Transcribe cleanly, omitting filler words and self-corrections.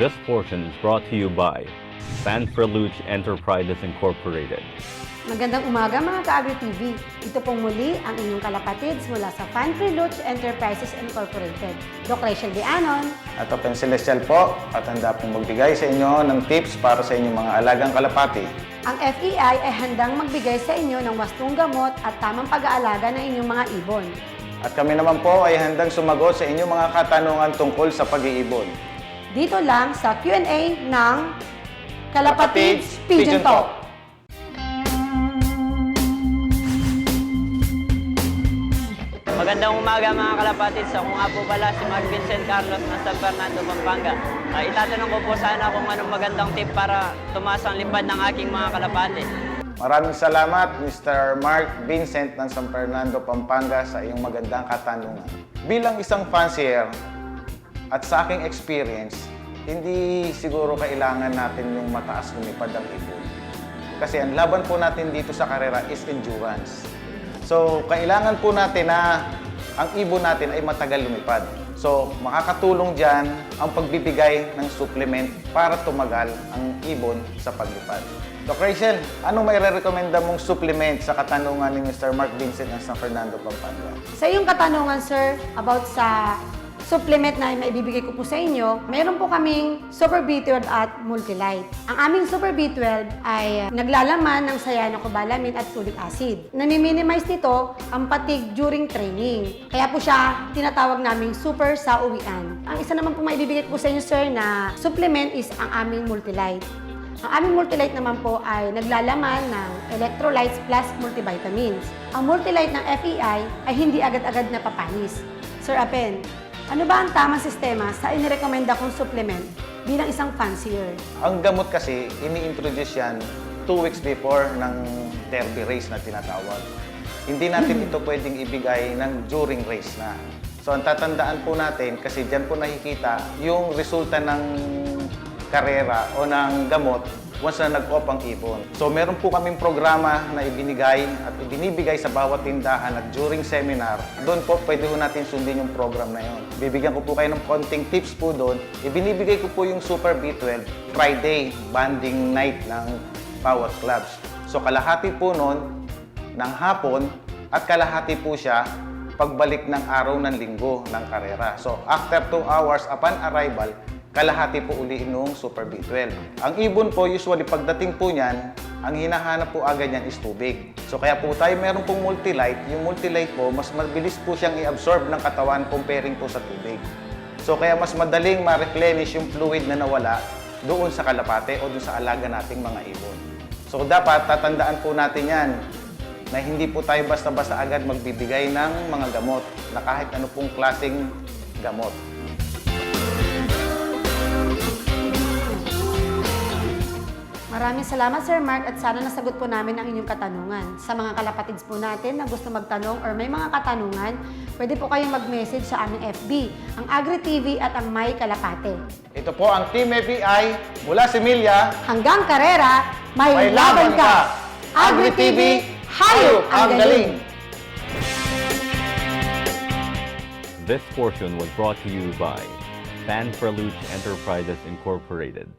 This portion is brought to you by Fanfreluche Enterprises Incorporated. Magandang umaga mga ka-Agri-TV. Ito pong muli ang inyong kalapatids mula sa Fanfreluche Enterprises Incorporated. Doc Rachel D. Anon. At Open Celestial po at handa pong magbigay sa inyo ng tips para sa inyong mga alagang kalapati. Ang FEI ay handang magbigay sa inyo ng wastong gamot at tamang pag-aalaga ng inyong mga ibon. At kami naman po ay handang sumagot sa inyong mga katanungan tungkol sa pag-iibon. Dito lang sa Q&A ng Kalapatids Pigeon Talk. Magandang umaga mga kalapatids. Ako nga po pala si Mark Vincent Carlos ng San Fernando, Pampanga. Itatanong ko po sana kung anong magandang tip para tumaas ang lipad ng aking mga kalapati. Maraming salamat Mr. Mark Vincent ng San Fernando, Pampanga sa iyong magandang katanungan. Bilang isang fancier at sa aking experience, hindi siguro kailangan natin yung mataas lumipad ang ibon. Kasi ang laban po natin dito sa karera is endurance. So, kailangan po natin na ang ibon natin ay matagal lumipad. So, makakatulong dyan ang pagbibigay ng supplement para tumagal ang ibon sa paglipad. Doc Rachel, anong may re-recommenda mong supplement sa katanungan ni Mr. Mark Vincent ng San Fernando, Pampanga? Sa iyong katanungan, sir, about sa supplement na maibibigay ko po sa inyo, meron po kaming Super B12 at Multilite. Ang aming Super B12 ay naglalaman ng cyanocobalamin at folic acid. Nami-minimize nito ang fatigue during training. Kaya po siya tinatawag naming super sa uwian. Ang isa naman po maibibigay ko sa inyo, sir, na supplement is ang aming Multilite. Ang aming Multilite naman po ay naglalaman ng electrolytes plus multivitamins. Ang Multilite ng FEI ay hindi agad-agad napapanis. Sir Apen, ano ba ang tamang sistema sa inirekomenda kong supplement bilang isang fancier? Ang gamot kasi, ini-introduce yan 2 weeks before ng derby race na tinatawag. Hindi natin ito pwedeng ibigay ng during race na. So, ang tatandaan po natin, kasi dyan po nakikita yung resulta ng karera o ng gamot once na nag-off ang ibon. So, meron po kaming programa na ibinigay at ibinibigay sa bawat tindahan at during seminar, doon po pwede po natin sundin yung program na yun. Bibigyan ko po kayo ng konting tips po doon. Ibinibigay ko po yung Super B12 Friday banding night ng bawat clubs. So, kalahati po noon ng hapon at kalahati po siya pagbalik ng araw ng linggo ng karera. So, after 2 hours upon arrival, kalahati po uli nung Super B12. Ang ibon po, usually pagdating po niyan, ang hinahanap po agad niyan is tubig. So kaya po tayo meron pong Multilite. Yung Multilite po, mas mabilis po siyang i-absorb ng katawan comparing po sa tubig. So kaya mas madaling ma-replenish yung fluid na nawala doon sa kalapate o doon sa alaga nating mga ibon. So dapat tatandaan po natin yan na hindi po tayo basta-basta agad magbibigay ng mga gamot na kahit ano pong klaseng gamot. Maraming salamat, Sir Mark, at sana nasagot po namin ang inyong katanungan. Sa mga kalapatids po natin na gusto magtanong or may mga katanungan, pwede po kayong mag-message sa aming FB, ang Agri-TV at ang May Kalapate. Ito po ang Team FEI mula Similia. Hanggang karera, may laban ka! Agri-TV, hayop ang galing! This portion was brought to you by Fanfreluche Enterprises Incorporated.